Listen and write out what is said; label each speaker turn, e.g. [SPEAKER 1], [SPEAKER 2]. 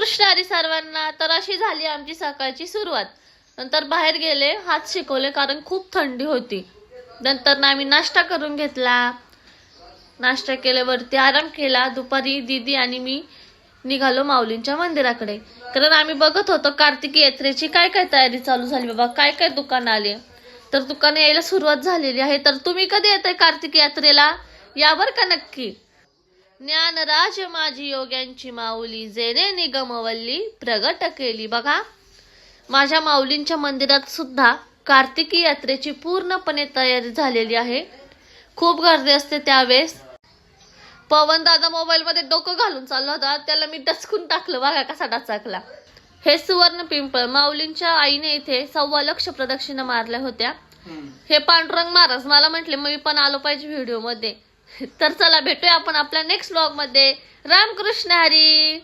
[SPEAKER 1] रामकृष्ण हरी सर्वांना। तर अशी झाली आमची सकाळची सुरुवात। नंतर बाहेर गेले, हात शिकवले कारण खूप थंडी होती। नंतर आम्ही नाश्ता करून घेतला। नाश्ता केल्यावरती आराम केला। दुपारी दीदी आणि मी निघालो माऊलींच्या मंदिराकडे, कारण आम्ही बघत होतो कार्तिकी यात्रेची काय काय तयारी चालू झाली बाबा, काय काय दुकान आले। तर दुकाने यायला सुरुवात झालेली आहे। तर तुम्ही कधी येताय कार्तिकी यात्रेला, यावर का नक्की। ज्ञानराज माझी योग्यांची माऊली, जेने निगमवल्ली प्रगट केली। बघा, माझ्या माऊलींच्या मंदिरात सुद्धा कार्तिकी यात्रेची पूर्णपणे तयारी झालेली आहे। खूप गर्दी असते त्यावेळेस। पवन दादा मोबाईल मध्ये डोकं घालून चालला होता, त्याला मी डचकून टाकलं, बघा कसा डचकला। हे सुवर्ण पिंपळ, माऊलींच्या आईने इथे 1.25 लाख प्रदक्षिणा मारल्या होत्या। हे पांडुरंग महाराज मला म्हटले मी पण आलो पाहिजे व्हिडिओ मध्ये। तर चला भेटूया आपण आपल्या नेक्स्ट व्लॉग मध्ये। रामकृष्ण हरी।